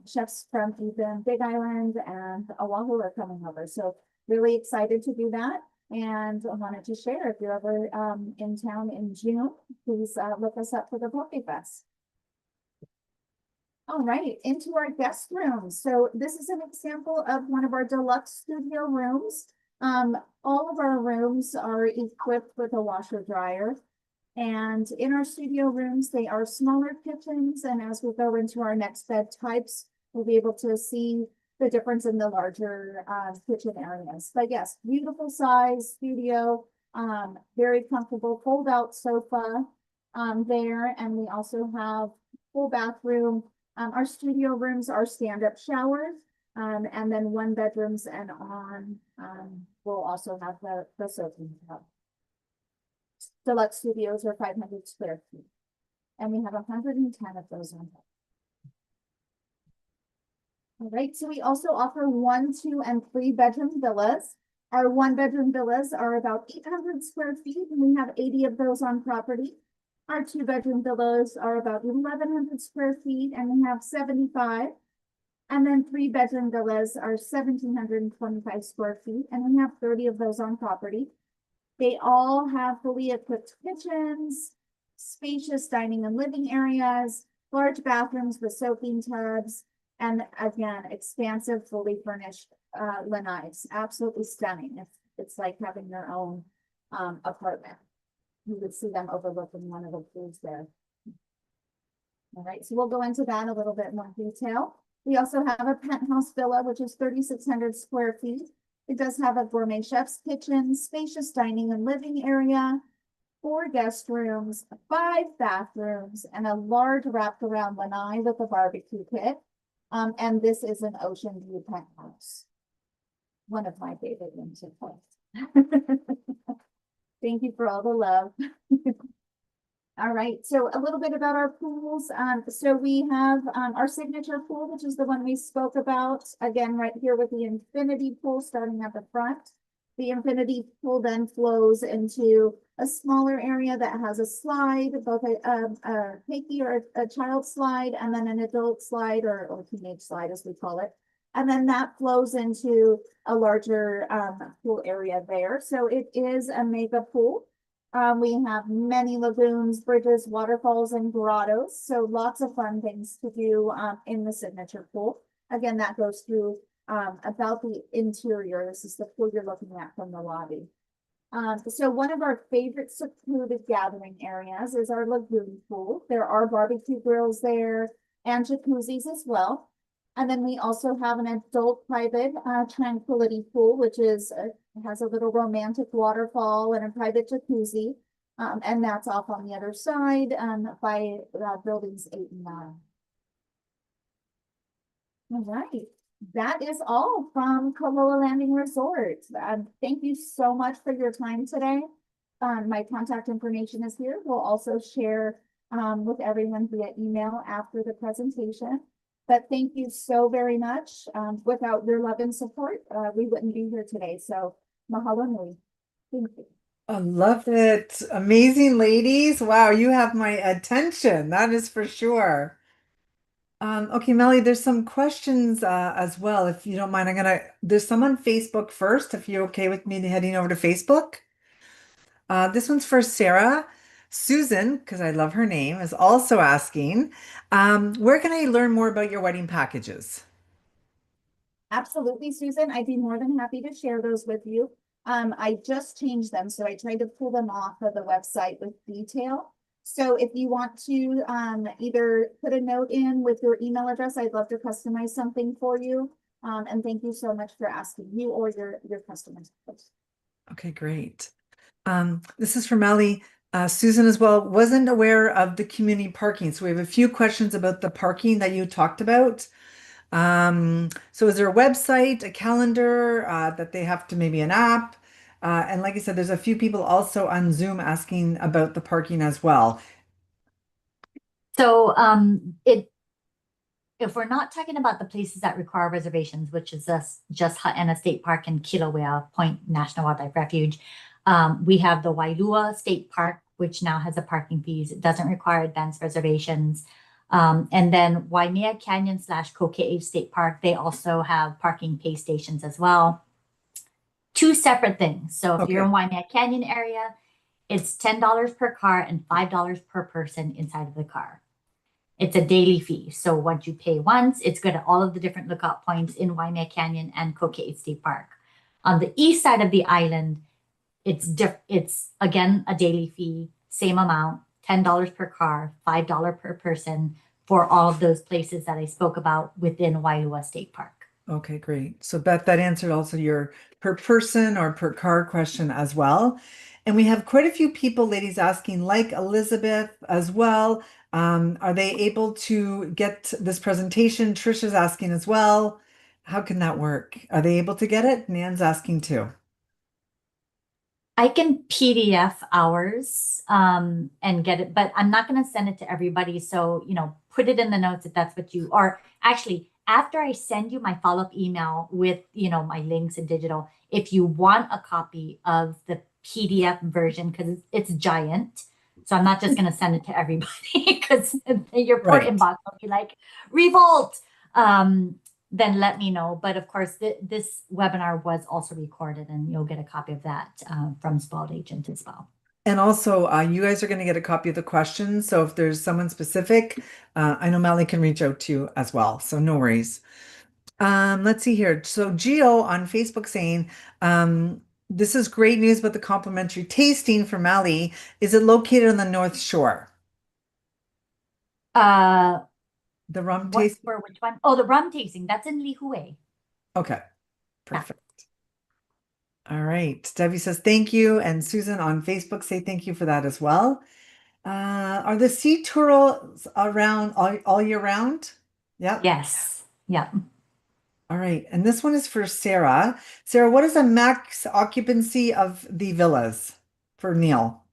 chefs from even Big Island and Oahu are coming over. So really excited to do that. And I wanted to share, if you're ever in town in June, please look us up for the Poke Fest. All right, into our guest rooms. So this is an example of one of our deluxe studio rooms. All of our rooms are equipped with a washer dryer. And in our studio rooms, they are smaller kitchens. And as we go into our next bed types, we'll be able to see the difference in the larger kitchen areas. But yes, beautiful size studio, very comfortable fold out sofa there. And we also have full bathroom. Our studio rooms are stand-up showers, and then 1 bedrooms and on we'll also have the soaking tub. Deluxe studios are 500 square feet, and we have 110 of those on top. All right, so we also offer 1, 2, and 3 bedroom villas. Our 1 bedroom villas are about 800 square feet, and we have 80 of those on property. Our 2 bedroom villas are about 1,100 square feet, and we have 75. And then 3 bedroom villas are 1,725 square feet, and we have 30 of those on property. They all have fully equipped kitchens, spacious dining and living areas, large bathrooms with soaking tubs, and again, expansive, fully furnished lanais. Absolutely stunning. It's like having your own apartment. You would see them overlooking one of the pools there. All right, so we'll go into that a little bit more detail. We also have a penthouse villa, which is 3,600 square feet. It does have a gourmet chef's kitchen, spacious dining and living area, 4 guest rooms, 5 bathrooms, and a large wrapped around lanai with a barbecue pit. And this is an ocean view penthouse. One of my favorite rooms in place. Thank you for all the love. All right, so a little bit about our pools. So we have our signature pool, which is the one we spoke about, again, right here with the infinity pool starting at the front. The infinity pool then flows into a smaller area that has a slide, both a keiki or a child slide, and then an adult slide or teenage slide, as we call it. And then that flows into a larger pool area there. So it is a mega pool. We have many lagoons, bridges, waterfalls, and grottos. So lots of fun things to do in the signature pool. Again, that goes through about the interior. This is the pool you're looking at from the lobby. So one of our favorite secluded gathering areas is our lagoon pool. There are barbecue grills there and jacuzzis as well. And then we also have an adult private tranquility pool, which is has a little romantic waterfall and a private jacuzzi. And that's off on the other side by buildings 8 and 9. All right. That is all from Kōloa Landing Resort. Thank you so much for your time today. My contact information is here. We'll also share with everyone via email after the presentation. But thank you so very much. Without your love and support, we wouldn't be here today. So mahalo nui. Thank you. I love it. Amazing, ladies. Wow, you have my attention. That is for sure. Okay, Melly, there's some questions as well, if you don't mind. There's some on Facebook first, if you're okay with me heading over to Facebook. This one's for Sarah. Susan, because I love her name, is also asking, where can I learn more about your wedding packages? Absolutely, Susan. I'd be more than happy to share those with you. I just changed them, so I tried to pull them off of the website with detail. So if you want to either put a note in with your email address, I'd love to customize something for you. And thank you so much for asking, you or your customers. Okay, great. This is from Melly. Susan as well wasn't aware of the community parking. So we have a few questions about the parking that you talked about. So is there a website, a calendar, that they have to, maybe an app? And like I said, there's a few people also on Zoom asking about the parking as well. So if we're not talking about the places that require reservations, which is just Ha'ena State Park and Kilauea Point National Wildlife Refuge, we have the Wailua State Park, which now has a parking fees. It doesn't require advanced reservations. And then Waimea Canyon / Kokee State Park, they also have parking pay stations as well. Two separate things. So if you're in Okay. Waimea Canyon area, it's $10 per car and $5 per person inside of the car. It's a daily fee. So once you pay once, it's good at all of the different lookout points in Waimea Canyon and Kokee State Park. On the east side of the island, it's again a daily fee, same amount, $10 per car, $5 per person for all of those places that I spoke about within Wailua State Park. Okay, great. So Beth, that answered also your per person or per car question as well. And we have quite a few people, ladies, asking, like Elizabeth as well. Are they able to get this presentation? Trisha's asking as well. How can that work? Are they able to get it? Nan's asking too. I can PDF ours and get it, but I'm not going to send it to everybody. So, put it in the notes if that's what you, or actually, after I send you my follow-up email with, my links and digital, if you want a copy of the PDF version, because it's giant. So I'm not just going to send it to everybody because your poor Right. inbox will be like, revolt. Then let me know. But of course, this webinar was also recorded, and you'll get a copy of that from Spoiled Agent as well. And also, you guys are going to get a copy of the questions. So if there's someone specific, I know Melly can reach out to you as well. So no worries. Let's see here. So Gio on Facebook saying, this is great news about the complimentary tasting for Mali. Is it located on the North Shore? Uh, The rum what taste? for which one? Oh, the rum tasting. That's in Lihue. Okay, perfect. All right. Debbie says thank you. And Susan on Facebook say thank you for that as well. Are the sea turtles around all year round? Yeah. Yes. Yeah. All right. And this one is for Sarah. Sarah, what is the max occupancy of the villas for Neil?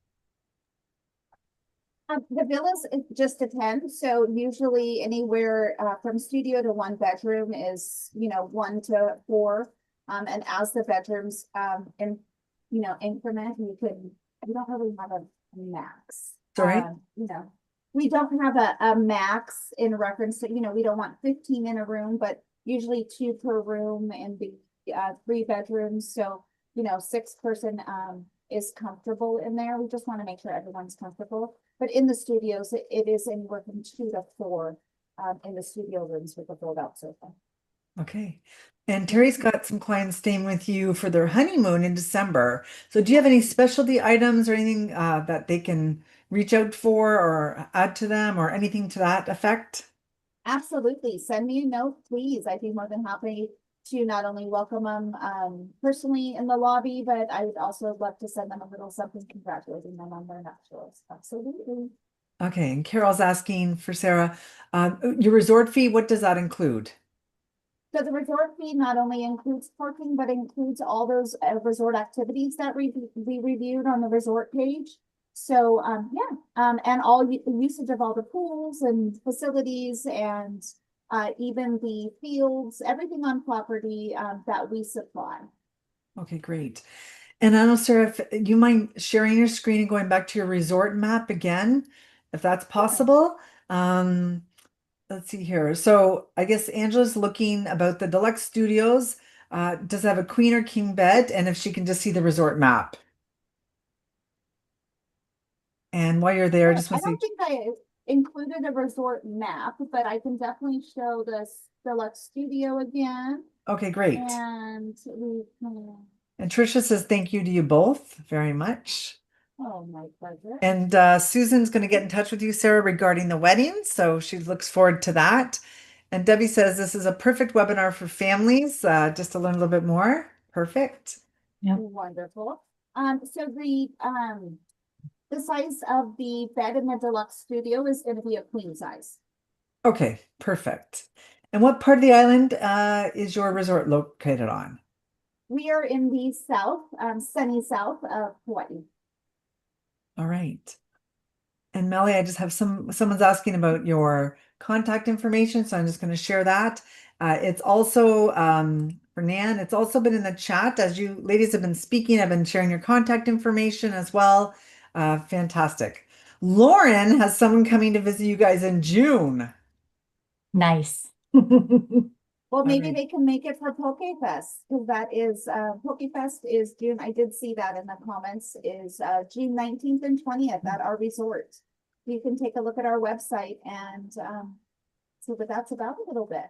The villas is just a 10, so usually anywhere from studio to one bedroom is 1 to 4. And as the bedrooms increment, we don't really have a max. Sorry? We don't have a max in reference to, we don't want 15 in a room, but usually 2 per room and the 3 bedrooms. So 6-person is comfortable in there. We just want to make sure everyone's comfortable. But in the studios, it is anywhere from 2 to 4 in the studio rooms with a fold-out sofa. Okay. And Terry's got some clients staying with you for their honeymoon in December. So do you have any specialty items or anything that they can reach out for or add to them or anything to that effect? Absolutely. Send me a note, please. I'd be more than happy to not only welcome them personally in the lobby, but I would also love to send them a little something congratulating them on their nuptials. Absolutely. Okay. And Carol's asking for Sarah, your resort fee, what does that include? So the resort fee not only includes parking, but includes all those resort activities that we reviewed on the resort page. So and all usage of all the pools and facilities and even the fields, everything on property that we supply. Okay, great. And I don't know, Sarah, if you mind sharing your screen and going back to your resort map again, if that's possible. Let's see here. So I guess Angela's looking about the deluxe studios. Does it have a queen or king bed? And if she can just see the resort map. And while you're there, I just I want to say, don't think I included a resort map, but I can definitely show this deluxe studio again. okay, great. And we can. And Tricia says thank you to you both very much. Oh, my pleasure. And Susan's going to get in touch with you, Sarah, regarding the wedding. So she looks forward to that. And Debbie says this is a perfect webinar for families, just to learn a little bit more. Perfect. Yep. Wonderful. So the size of the bed in the deluxe studio is going to be a queen size. Okay, perfect. And what part of the island is your resort located on? We are in the south, sunny south of Hawaii. All right. And Melly, I just have someone's asking about your contact information, so I'm just going to share that. It's also for Nan, it's also been in the chat as you ladies have been speaking. I've been sharing your contact information as well. Fantastic. Lauren has someone coming to visit you guys in June. Nice. Well, All maybe right. they can make it for Poke Fest, because that is, Poke Fest is June, I did see that in the comments, is June 19th and 20th at our resort. You can take a look at our website and see what that's about a little bit.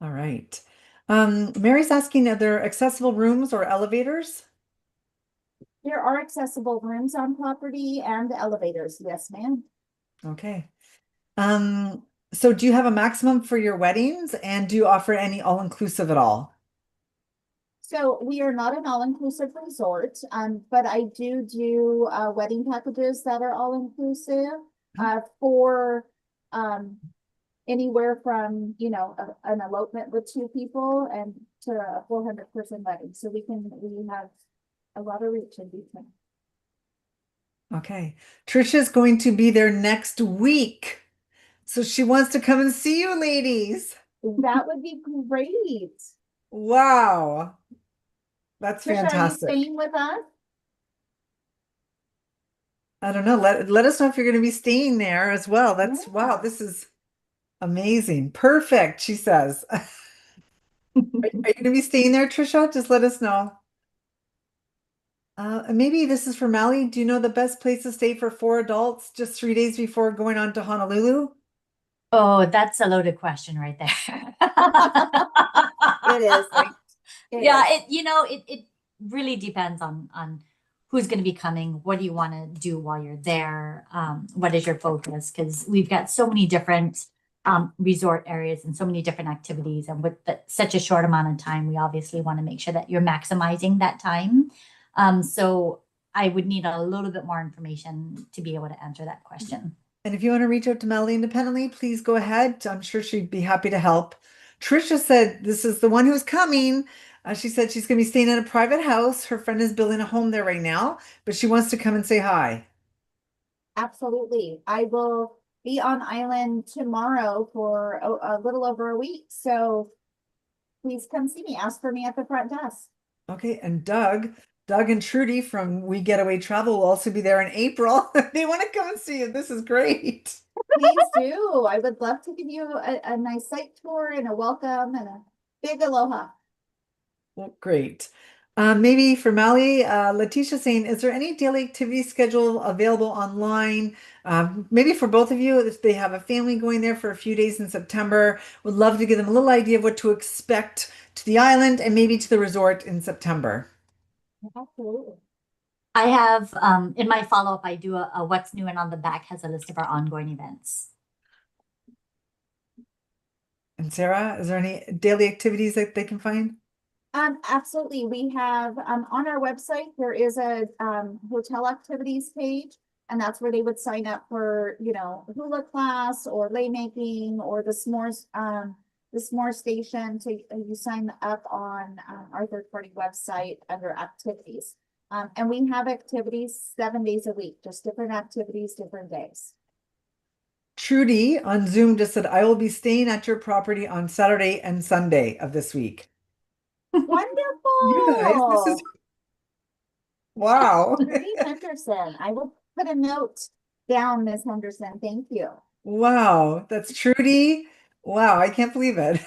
All right. Mary's asking, are there accessible rooms or elevators? There are accessible rooms on property and elevators, yes, ma'am. Okay. So do you have a maximum for your weddings, and do you offer any all-inclusive at all? So we are not an all-inclusive resort, but I do wedding packages that are all-inclusive for anywhere from, you know, an elopement with 2 people and to a 400-person wedding. So we have a lot of reach in between. Okay. Trisha's going to be there next week. So she wants to come and see you ladies. That would be great. Wow. That's Trisha, are you fantastic. staying with us? I don't know. Let us know if you're going to be staying there as well. That's Yeah. wow, this is amazing. Perfect, she says. Are you going to be staying there, Trisha? Just let us know. And maybe this is for Mally. Do you know the best place to stay for 4 adults just 3 days before going on to Honolulu? Oh, that's a loaded question right there. It is. Yeah, it really depends on who's going to be coming. What do you want to do while you're there? What is your focus? Because we've got so many different resort areas and so many different activities, and with such a short amount of time, we obviously want to make sure that you're maximizing that time. So I would need a little bit more information to be able to answer that question. And if you want to reach out to Melly independently, please go ahead. I'm sure she'd be happy to help. Trisha said this is the one who's coming. She said she's going to be staying at a private house. Her friend is building a home there right now, but she wants to come and say hi. Absolutely. I will be on island tomorrow for a little over a week. So please come see me. Ask for me at the front desk. Okay, and Doug and Trudy from We Getaway Travel will also be there in April. They want to come and see you. This is great. Please do. I would love to give you a nice site tour and a welcome and a big aloha. Well, great. Maybe for Mally, Letitia saying, is there any daily activity schedule available online? Maybe for both of you, if they have a family going there for a few days in September, would love to give them a little idea of what to expect to the island and maybe to the resort in September. Absolutely. I have in my follow-up, I do a what's new, and on the back has a list of our ongoing events. And Sarah, is there any daily activities that they can find? Absolutely. We have on our website, there is a hotel activities page, and that's where they would sign up for, you know, hula class or lei making or the s'more station. To you sign up on our third-party website under activities. And we have activities 7 days a week, just different activities, different days. Trudy on Zoom just said, I will be staying at your property on Saturday and Sunday of this week. Wonderful. You guys, this is wow. Trudy Henderson. I will put a note down, Ms. Henderson. Thank you. Wow, that's Trudy. Wow, I can't believe it.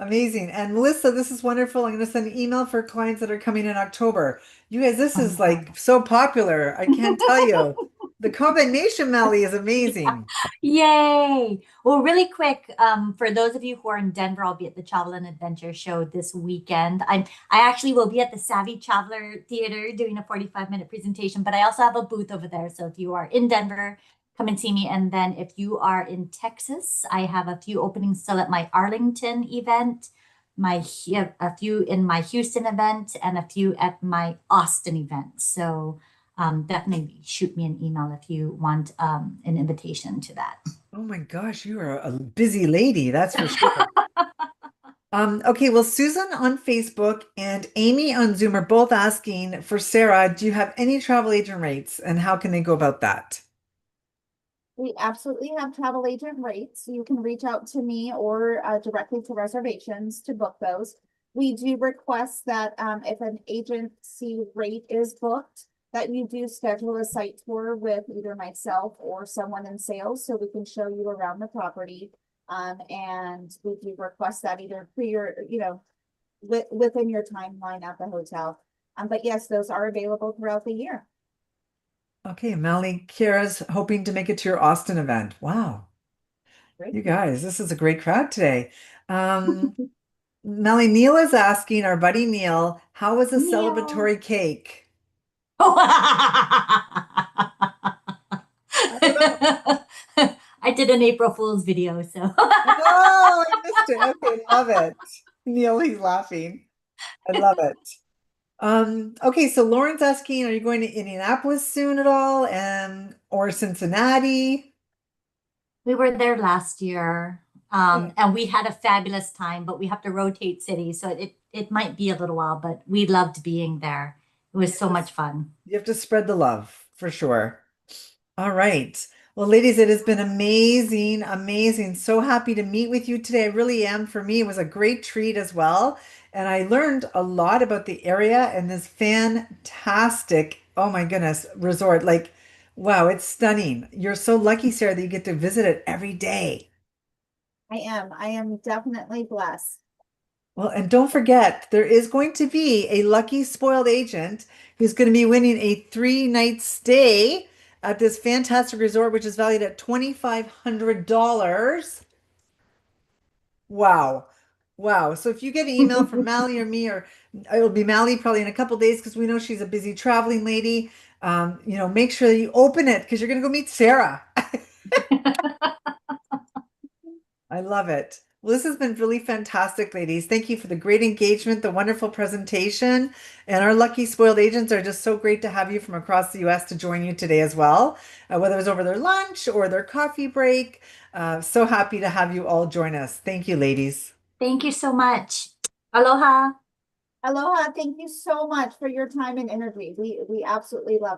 Amazing. And Melissa, this is wonderful. I'm going to send an email for clients that are coming in October. You guys, this is like so popular. I can't tell you. The combination, Melly, is amazing. Yay! Well, really quick, for those of you who are in Denver, I'll be at the Travel and Adventure Show this weekend. I actually will be at the Savvy Traveler Theater doing a 45-minute presentation, but I also have a booth over there. So if you are in Denver, come and see me. And then if you are in Texas, I have a few openings still at my Arlington event, a few in my Houston event, and a few at my Austin event. So definitely shoot me an email if you want an invitation to that. Oh my gosh, you are a busy lady, that's for sure. Okay, well, Susan on Facebook and Amy on Zoom are both asking for Sara, do you have any travel agent rates and how can they go about that? We absolutely have travel agent rates. You can reach out to me or directly to reservations to book those. We do request that if an agency rate is booked, that you do schedule a site tour with either myself or someone in sales so we can show you around the property. And we do request that either pre or, within your timeline at the hotel. But yes, those are available throughout the year. Okay, Melly, Kira's hoping to make it to your Austin event. Wow, Great. you guys, this is a great crowd today. Melly, Neil is asking, our buddy Neil, how was the Neil. celebratory cake? I don't know. I did an April Fool's video, so. Oh, I missed it. Okay, love it. Neil, he's laughing. I love it. Okay, so Lauren's asking, are you going to Indianapolis soon at all? Or Cincinnati? We were there last year, and we had a fabulous time, but we have to rotate cities, so it might be a little while, but we loved being there. It was so much fun. You have to spread the love for sure. All right. Well, ladies, it has been amazing, amazing. So happy to meet with you today. I really am. For me, it was a great treat as well. And I learned a lot about the area and this fantastic, oh my goodness, resort. Like, wow, it's stunning. You're so lucky, Sarah, that you get to visit it every day. I am. I am definitely blessed. Well, and don't forget, there is going to be a lucky spoiled agent who's going to be winning a 3 night stay at this fantastic resort, which is valued at $2,500. Wow. Wow. So if you get an email from Mally or me, or it'll be Mally probably in a couple days because we know she's a busy traveling lady, make sure that you open it because you're going to go meet Sarah. I love it. Well, this has been really fantastic, ladies. Thank you for the great engagement, the wonderful presentation. And our lucky spoiled agents are just so great to have you from across the US to join you today as well, whether it was over their lunch or their coffee break. So happy to have you all join us. Thank you, ladies. Thank you so much. Aloha. Aloha. Thank you so much for your time and energy. We absolutely love it.